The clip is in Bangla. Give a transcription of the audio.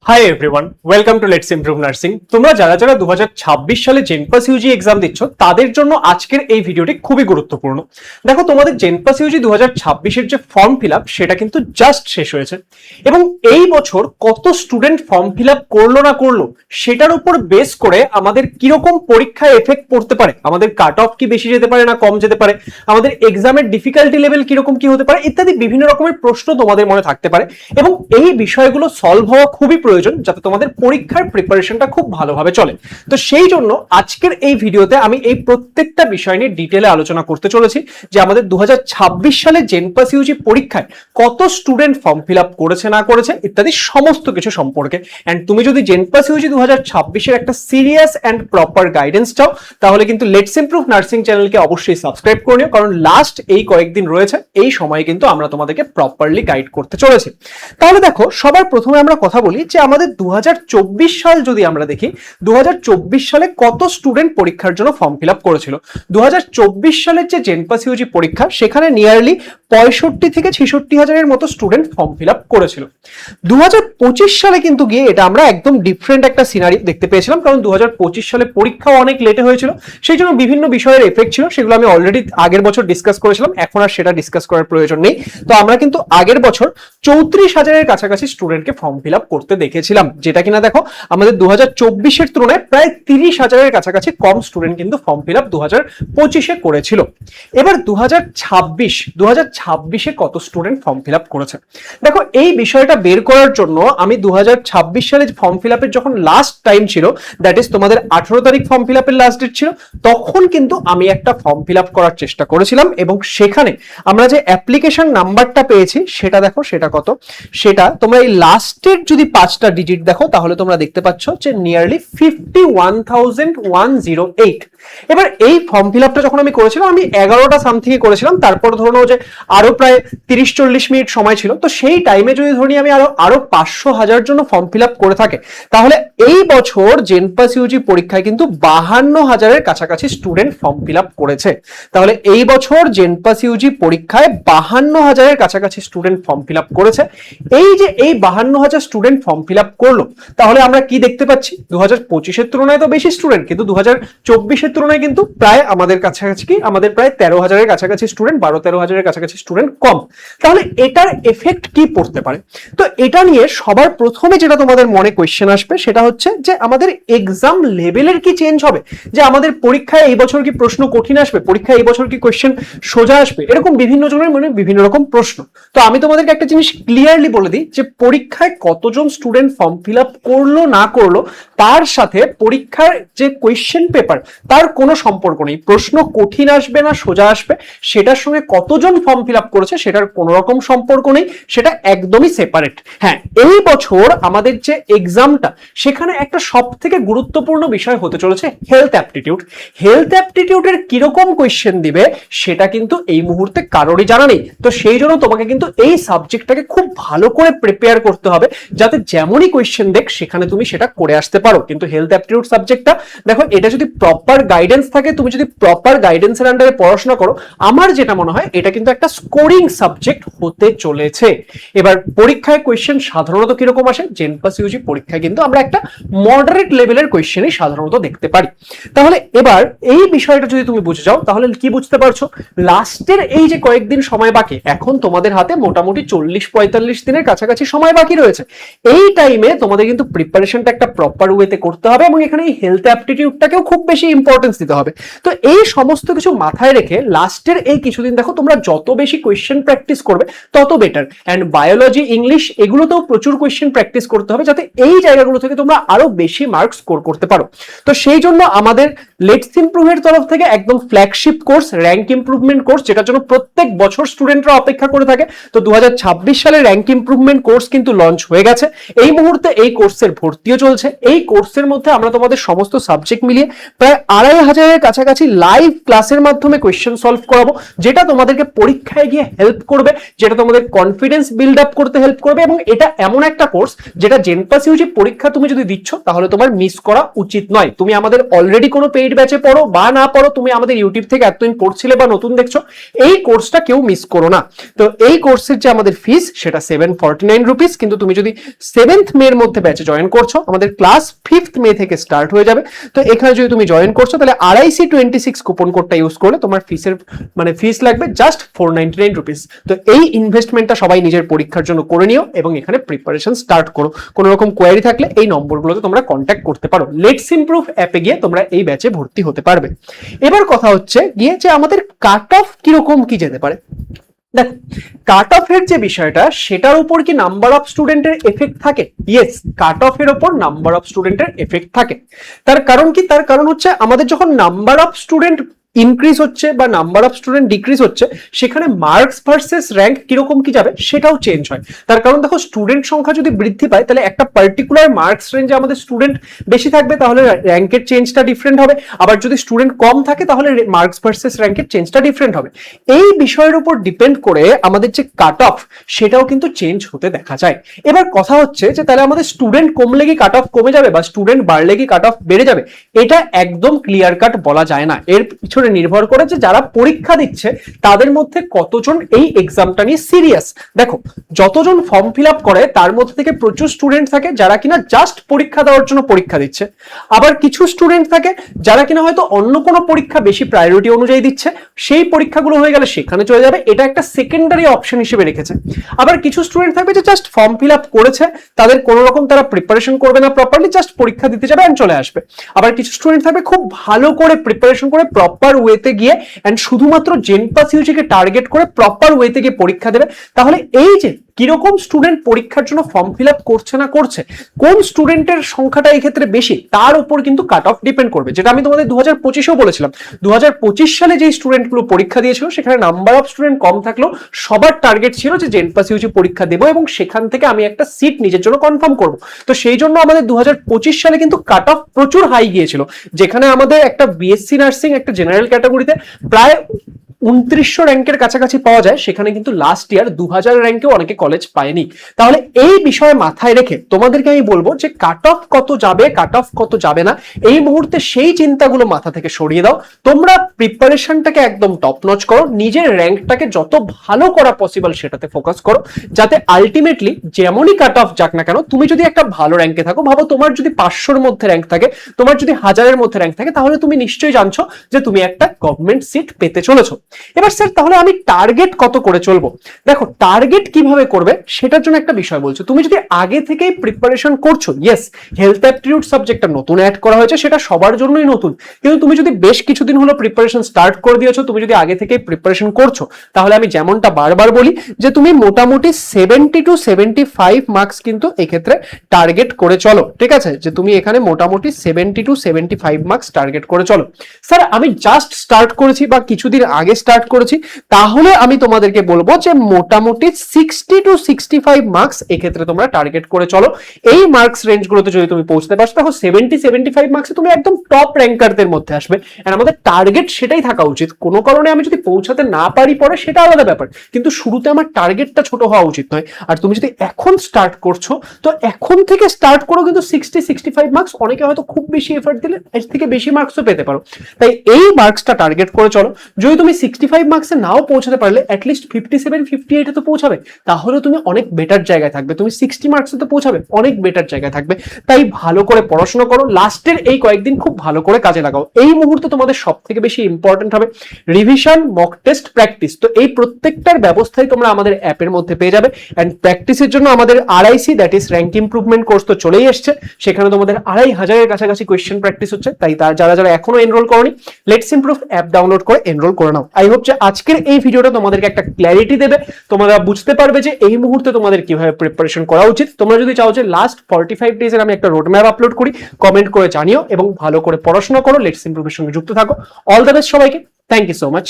Hi everyone, welcome to let's improve nursing. তোমরা যারা যারা 2026 সালে জেনপাস ইউজি এক্সাম দিচ্ছ তাদের জন্য আজকের এই ভিডিওটি খুবই গুরুত্বপূর্ণ। দেখো, তোমাদের জেনপাস ইউজি 2026 এর যে ফর্ম ফিল আপ সেটা কিন্তু জাস্ট শেষ হয়েছে এবং এই বছর কত স্টুডেন্ট ফর্ম ফিল আপ করলো না করলো সেটার উপর বেস করে আমাদের কিরকম পরীক্ষায় এফেক্ট পড়তে পারে, আমাদের কাট অফ কি বেশি যেতে পারে না কম যেতে পারে, আমাদের এক্সামের ডিফিকাল্টি লেভেল কিরকম কি হতে পারে ইত্যাদি বিভিন্ন রকমের প্রশ্ন তোমাদের মনে থাকতে পারে এবং এই বিষয়গুলো সলভ হওয়া খুবই প্রয়োজন যাতে তোমাদের পরীক্ষার প্রিপারেশনটা খুব ভালোভাবে চলে। তো সেই জন্য আজকের এই ভিডিওতে আমি এই প্রত্যেকটা বিষয় নিয়ে ডিটেইলে আলোচনা করতে চলেছি যে আমাদের 2026 সালে জেনপাস ইউজি পরীক্ষায় কত স্টুডেন্ট ফর্ম ফিল আপ করেছে না করেছে ইত্যাদি সমস্ত কিছু সম্পর্কে। এন্ড তুমি যদি জেনপাস ইউজি 2026 এর একটা সিরিয়াস এন্ড প্রপার গাইডেন্স চাও তাহলে কিন্তু লেটস ইমপ্রুভ নার্সিং চ্যানেলকে অবশ্যই সাবস্ক্রাইব করে নিও, কারণ লাস্ট এই কয়েকদিন রয়েছে এই সময়ে কিন্তু আমরা তোমাদেরকে প্রপারলি গাইড করতে চলেছি। তাহলে দেখো, সবার প্রথমে আমরা কথা বলি যে আমাদের 2024 সাল যদি আমরা দেখি 2024 সালে কত স্টুডেন্ট পরীক্ষার জন্য ফর্ম ফিল আপ করেছিল। 2024 সালের যে জেনপাস ইউজি পরীক্ষা সেখানে নিয়ারলি 65 থেকে 66 হাজারের মতো স্টুডেন্ট ফর্ম ফিল আপ করেছিল। 2025 সালে কিন্তু গিয়ে এটা আমরা একদম ডিফারেন্ট একটা সিনারি দেখতে পেয়েছিলাম, কারণ 2025 সালে পরীক্ষাও অনেক লেটে হয়েছিল, সেই জন্য বিভিন্ন বিষয়ের এফেক্ট ছিল, সেগুলো আমি অলরেডি আগের বছর ডিসকাস করেছিলাম, এখন আর সেটা ডিসকাস করার প্রয়োজন নেই। তো আমরা কিন্তু আগের বছর 34 হাজারের কাছাকাছি স্টুডেন্টকে ফর্ম ফিল আপ করতে দেখেছিলাম, যেটা কিনা দেখো আমাদের 2024 এর তুলনায় প্রায় 30 হাজারের কাছাকাছি কম স্টুডেন্ট কিন্তু ফর্ম ফিল আপ 2025 এ করেছিল। এবার 2026 কত স্টুডেন্ট ফর্ম ফিল আপ করেছে দেখো, এই বিষয়টা বের করার জন্য আমি 2026 সালে ফর্ম ফিল আপের যখন লাস্ট টাইম ছিল, দ্যাট ইজ তোমাদের 18 তারিখ ফর্ম ফিল আপের লাস্ট ডেট ছিল, তখন কিন্তু আমি একটা ফর্ম ফিল আপ করার চেষ্টা করেছিলাম এবং সেখানে আমরা যে অ্যাপ্লিকেশন নাম্বারটা পেয়েছি সেটা দেখো, সেটা কত, সেটা তোমরা এই লাস্টের যদি 5টা ডিজিট দেখো তাহলে তোমরা দেখতে পাচ্ছ যে নিয়ারলি 51,108। এবার এই ফর্ম ফিল আপটা যখন আমি করেছিলাম আমি 11টা সামথিং করেছিলাম, তারপর ধরে নাও যে আরো প্রায় 30-40 মিনিট সময় ছিল, তো সেই টাইমে যদি ধরি আমি আরো 500,000 জন্য ফর্ম ফিল আপ করে থাকে তাহলে এই বছর জেনপাস ইউজি পরীক্ষায় কিন্তু 52,000-এর কাছাকাছি স্টুডেন্ট ফর্ম ফিল আপ করেছে। তাহলে এই বছর জেনপাস ইউজি পরীক্ষায় 52,000-এর কাছাকাছি স্টুডেন্ট ফর্ম ফিল আপ করেছে। এই যে এই 52,000 স্টুডেন্ট ফর্ম ফিল আপ করলো, তাহলে আমরা কি দেখতে পাচ্ছি, 2025 এর তুলনায় তো বেশি স্টুডেন্ট, কিন্তু 2024 এর তুলনায় কিন্তু প্রায় আমাদের কাছাকাছি কি আমাদের প্রায় 13,000-এর কাছাকাছি স্টুডেন্ট, 12-13,000-এর কাছাকাছি স্টুডেন্ট কম। তাহলে এটার এফেক্ট কি পড়তে পারে? তো এটা নিয়ে সবার প্রথমে যেটা তোমাদের মনে কোয়েশ্চেন আসবে সেটা হচ্ছে যে আমাদের এক্সাম লেভেলের কি চেঞ্জ হবে, যে আমাদের পরীক্ষায় এই বছর কি প্রশ্ন কঠিন আসবে, পরীক্ষায় এই বছর কি কোয়েশ্চেন সোজা আসবে, এরকম বিভিন্ন জনের মনে বিভিন্ন রকম প্রশ্ন। তো আমি তোমাদেরকে একটা জিনিস ক্লিয়ারলি বলে দিই যে পরীক্ষায় কতজন স্টুডেন্ট ফর্ম ফিল আপ করলো না করলো তার সাথে পরীক্ষার যে কোয়েশ্চেন পেপার তার কোনো সম্পর্ক নেই। প্রশ্ন কঠিন আসবে না সোজা আসবে সেটার সঙ্গে কতজন ফর্ম ফিল আপ করেছে সেটার কোনো রকম সম্পর্ক নেই, সেটা একদমই সেপারেট। হ্যাঁ, এই বছর আমাদের যে এক্সামটা সেখানে একটা সব থেকে গুরুত্বপূর্ণ বিষয় হতে চলেছে হেলথ অ্যাপটিটিউড। হেলথ অ্যাপটিটিউডের কিরকম কোয়েশ্চেন দিবে সেটা কিন্তু এই মুহূর্তে কারোরই জানা নেই। তো সেই জন্য তোমাকে কিন্তু এই সাবজেক্টটাকে খুব ভালো করে প্রিপেয়ার করতে হবে যাতে যেমনই কোয়েশ্চেন দেখ সেখানে তুমি সেটা করে আসতে পারো। কিন্তু হেলথ অ্যাপটিটিউড সাবজেক্টটা দেখো, এটা যদি প্রপার গাইডেন্স থাকে, তুমি যদি প্রপার গাইডেন্সের আন্ডারে পড়াশোনা করো, আমার যেটা মনে হয় এটা কিন্তু একটা স্কোরিং সাবজেক্ট হতে চলেছে। এবার পরীক্ষায় কোয়েশ্চেন সাধারণত কিরকম আসে, জেনপাস ইউজি পরীক্ষায় কিন্তু আমরা একটা মডারেট লেভেলের কোয়েশ্চেনই সাধারণত দেখতে পারি। তাহলে এবার এই বিষয়টা যদি তুমি বুঝে যাও তাহলে কি বুঝতে পারছো, লাস্টের এই যে কয়েকদিন সময় বাকি, এখন তোমাদের হাতে মোটামুটি 40-45 দিনের কাছাকাছি সময় বাকি রয়েছে। এই টাইমে তোমাদের কিন্তু প্রিপারেশনটা একটা প্রপার ওয়েতে করতে হবে এবং এখানে এই হেলথ অ্যাপটিটিউডটাকেও খুব বেশি ইম্পর্টেন্স দিতে হবে। তো এই সমস্ত কিছু মাথায় রেখে লাস্টের এই কিছুদিন দেখো, তোমরা যত বেশি কোয়েশ্চেন প্র্যাকটিস করবে তত বেটার। এন্ড বায়োলজি, ইংলিশ এগুলোতেও প্রচুর কোয়েশ্চেন প্র্যাকটিস করতে হবে যাতে এই জায়গাগুলো থেকে তোমরা আরো বেশি মার্ক স্কোর করতে পারো। তো সেই জন্য আমাদের লেটস ইমপ্রুভ এর তরফ থেকে একদম flagship course rank improvement course, যেটার জন্য প্রত্যেক বছর স্টুডেন্টরা অপেক্ষা করে থাকে, তো 2026 সালে র্যাঙ্ক ইমপ্রুভমেন্ট কোর্স কিন্তু লঞ্চ হয়ে গেছে। এই মুহূর্তে এই কোর্সের ভর্তিও চলছে। এই কোর্সের মধ্যে আমরা তোমাদের সমস্ত সাবজেক্ট মিলিয়ে প্রায় 2500-এর কাছাকাছি লাইভ ক্লাসের মাধ্যমে কোয়েশ্চেন সলভ করাবো, যেটা তোমাদেরকে পরীক্ষায় গিয়ে হেল্প করবে, যেটা তোমাদের কনফিডেন্স বিল্ড আপ করতে হেল্প করবে। এবং এটা এমন একটা কোর্স যেটা জেনপাস ইউজি পরীক্ষা তুমি যদি দিচ্ছ তাহলে তোমার মিস করা উচিত নয়। তুমি আমাদের অলরেডি কোনো পেইড ব্যাচে পড়ো বা না পড়ো, তুমি আমাদের ইউটিউব থেকে এতদিন পড়ছিলে বা নতুন দেখছো, এই কোর্সটা কেউ মিস করো না। তো এই কোর্সের যে আমাদের ফিস সেটা 749 রুপিস, কিন্তু তুমি যদি 7th মে এর মধ্যে ব্যাচে জয়েন করছো, আমাদের ক্লাস 5th মে থেকে স্টার্ট হয়ে যাবে। তো এখানে যদি তুমি জয়েন করছো তাহলে RIC26 কুপন কোডটা ইউজ করলে তোমার ফিস লাগবে জাস্ট 499 রুপিস। তো এই ইনভেস্টমেন্টটা সবাই নিজের পরীক্ষার জন্য করে নিও এবং এখানে প্রিপারেশন স্টার্ট করো। কোনো রকম কোয়ারি থাকলে এই নম্বরগুলোতে তোমরা কন্ট্যাক্ট করতে পারো। লেটস ইমপ্রুভ অ্যাপে গিয়ে তোমরা এই ব্যাচে ভর্তি হতে পারবে। এবার কথা হচ্ছে গিয়ে যে আমাদের কাট অফ কিরকম কি যেতে পারে। দেখো, কাট অফের যে বিষয়টা সেটার উপর কি নাম্বার অফ স্টুডেন্টের এফেক্ট থাকে? ইয়েস, কাট অফের উপর নাম্বার অফ স্টুডেন্টের এফেক্ট থাকে। তার কারণ কি? তার কারণ হচ্ছে আমাদের যখন নাম্বার অফ স্টুডেন্ট ইনক্রিজ হচ্ছে বা নাম্বার অফ স্টুডেন্ট ডিক্রিজ হচ্ছে, সেখানে মার্কস ভার্সেস র্যাঙ্ক কিরকম কি যাবে সেটাও চেঞ্জ হয়। তার কারণ দেখো, স্টুডেন্ট সংখ্যা যদি বৃদ্ধি পায় তাহলে একটা পার্টিকুলার মার্কস রেঞ্জে আমাদের স্টুডেন্ট বেশি থাকবে, তাহলে র্যাঙ্কের চেঞ্জটা ডিফারেন্ট হবে। আবার যদি স্টুডেন্ট কম থাকে তাহলে মার্কস ভার্সেস র্যাঙ্কের চেঞ্জটা ডিফারেন্ট হবে। এই বিষয়ের উপর ডিপেন্ড করে আমাদের যে কাট অফ সেটাও কিন্তু চেঞ্জ হতে দেখা যায়। এবার কথা হচ্ছে যে তাহলে আমাদের স্টুডেন্ট কমলে কি কাট অফ কমে যাবে বা স্টুডেন্ট বাড়লে কি কাট অফ বেড়ে যাবে? এটা একদম ক্লিয়ার কাট বলা যায় না। এর পিছনে নির্ভর করে যে যারা পরীক্ষা দিচ্ছে তাদের মধ্যে কতজন এই এক্সামটা নিয়ে সিরিয়াস। দেখো, যতজন ফর্ম ফিল আপ করে তার মধ্যে থেকে প্রচুর স্টুডেন্ট থাকে যারা কিনা জাস্ট পরীক্ষা দেওয়ার জন্য পরীক্ষা দিচ্ছে। আবার কিছু স্টুডেন্ট থাকে যারা কিনা হয়তো অন্য কোনো পরীক্ষা বেশি প্রায়োরিটি অনুযায়ী দিচ্ছে, সেই পরীক্ষাগুলো হয়ে গেলে সেখানে চলে যাবে, এটা একটা সেকেন্ডারি অপশন হিসেবে রেখেছে। আবার কিছু স্টুডেন্ট থাকবে যে জাস্ট ফর্ম ফিল আপ করেছে, তাদের কোনো রকম তারা প্রিপারেশন করবে না প্রপারলি, জাস্ট পরীক্ষা দিতে যাবে এন্ড চলে আসবে। আবার কিছু স্টুডেন্ট থাকবে খুব ভালো করে প্রিপারেশন করে প্রপার ওয়েতে গিয়ে এন্ড শুধুমাত্র জেনপাস ইউজিকে টার্গেট করে প্রপার ওয়েতে গিয়ে পরীক্ষা দেবে। তাহলে এই যে কিরকম স্টুডেন্ট পরীক্ষার জন্য ফর্ম ফিল আপ করছে না করছে, কোন স্টুডেন্টের সংখ্যাটা এই ক্ষেত্রে বেশি, তার উপর কিন্তু কাট অফ ডিপেন্ড করবে। যেটা আমি তোমাদের 2025-এও বলেছিলাম, 2025 সালে যে স্টুডেন্টগুলো পরীক্ষা দিয়েছিল সেখানে নাম্বার অফ স্টুডেন্ট কম থাকলেও সবার টার্গেট ছিল যে জেনপাস ইউজি পরীক্ষা দেবো এবং সেখান থেকে আমি একটা সিট নিজের জন্য কনফার্ম করবো। তো সেই জন্য আমাদের 2025 সালে কিন্তু কাট অফ প্রচুর হাই গিয়েছিল, যেখানে আমাদের একটা বিএসসি নার্সিং একটা জেনারেল ক্যাটাগরিতে প্রায় 2900 র্যাঙ্কের কাছাকাছি পাওয়া যায়, সেখানে কিন্তু লাস্ট ইয়ার 2000 র্যাঙ্কেও অনেকে কলেজ পায়নি। তাহলে এই বিষয়ে মাথায় রেখে তোমাদেরকে আমি বলবো যে কাট অফ কত যাবে, কাট অফ কত যাবে না, এই মুহূর্তে সেই চিন্তাগুলো মাথা থেকে সরিয়ে দাও। তোমরা প্রিপারেশনটাকে একদম টপ নচ করো, নিজের র্যাঙ্কটাকে যত ভালো করা পসিবল সেটাতে ফোকাস করো, যাতে আলটিমেটলি যেমনই কাট অফ যাক না কেন, তুমি যদি একটা ভালো র্যাঙ্কে থাকো, ভাবো তোমার যদি 500-এর মধ্যে র্যাঙ্ক থাকে, তোমার যদি 1000-এর মধ্যে র্যাঙ্ক থাকে, তাহলে তুমি নিশ্চয়ই জানছো যে তুমি একটা গভর্নমেন্ট সিট পেতে চলেছো। এবার স্যার তাহলে আমি টার্গেট কত করে চলবো? দেখো, টার্গেট কিভাবে করবে সেটার জন্য একটা বিষয় বলছো। তুমি যদি আগে থেকেই প্রিপারেশন করছো, ইয়েস, হেলথ অ্যাপটিটিউড সাবজেক্টটা নতুন অ্যাড করা হয়েছে, সেটা সবার জন্যই নতুন, কিন্তু তুমি যদি বেশ কিছুদিন হলো প্রিপারেশন স্টার্ট করে দিয়েছো, তুমি যদি আগে থেকেই প্রিপারেশন করছো, তাহলে আমি যেমনটা বারবার বলি যে তুমি মোটামুটি 70 to 75 মার্কস কিন্তু এক্ষেত্রে টার্গেট করে চলো। ঠিক আছে, যে তুমি এখানে মোটামুটি 70 to 75 মার্কস টার্গেট করে চলো। স্যার আমি জাস্ট স্টার্ট করেছি বা কিছুদিন আগে স্টার্ট করেছি, তাহলে আমি তোমাদেরকে বলবো যে মোটামুটি 60 to 65 মার্কস এক্ষেত্রে তোমরা টার্গেট করে চলো। এই মার্কস রেঞ্জগুলোতে যদি তুমি পৌঁছতে পারছো, দেখো 70-75 মার্কসে তুমি একদম টপ র্যাঙ্কারদের মধ্যে আসবে। আর আমাদের টার্গেট সেটাই থাকা উচিত। কোনো কারণে আমি যদি পৌঁছাতে না পারি পরে সেটা আলাদা ব্যাপার, কিন্তু শুরুতে আমার টার্গেটটা ছোট হওয়া উচিত নয়। আর তুমি যদি এখন স্টার্ট করছো, তো এখন থেকে স্টার্ট করো, কিন্তু 60-65 মার্কস, অনেকে হয়তো খুব বেশি এফর্ট দিলে এর থেকে বেশি মার্কসও পেতে পারো। তাই এই মার্কসটা টার্গেট করে চলো। যদি তুমি 65 মার্কসে নাও পৌঁছাতে পারলে অ্যাটলিস্ট 57-58 তো পৌঁছাবে, তাহলে তুমি অনেক বেটার জায়গায় থাকবে। তুমি 60 মার্কসে তো পৌঁছাবে, অনেক বেটার জায়গায় থাকবে। তাই ভালো করে পড়াশোনা করো, লাস্টের এই কয়েকদিন খুব ভালো করে কাজে লাগাও। এই মুহূর্তে তোমাদের সব থেকে বেশি ইম্পর্টেন্ট হবে রিভিশন, মক টেস্ট, প্র্যাকটিস। তো এই প্রত্যেকটার ব্যবস্থাই তোমরা আমাদের অ্যাপের মধ্যে পেয়ে যাবে। এন্ড প্র্যাকটিসের জন্য আমাদের RIC, that is rank improvement course তো চলেই এসছে, সেখানে তোমাদের 2500-এর কাছাকাছি কোয়েশ্চেন প্র্যাকটিস হচ্ছে। তাই যারা যারা এখনো এনরোল করনি, লেটস ইমপ্রুভ অ্যাপ ডাউনলোড করে এনরোল করে নাও। আই হোপ যে আজকের এই ভিডিওটা তোমাদেরকে একটা ক্ল্যারিটি দেবে, তোমরা বুঝতে পারবে যে এই মুহূর্তে তোমাদের কিভাবে প্রিপারেশন করা উচিত। তোমরা যদি চাও যে লাস্ট 45 ডেজের আমি একটা রোড ম্যাপ আপলোড করি, কমেন্ট করে জানিও এবং ভালো করে পড়াশোনা করো, লেটস ইমপ্রুভের সঙ্গে যুক্ত থাকো। অল দ্য বেস্ট সবাইকে, থ্যাংক ইউ সো মাচ।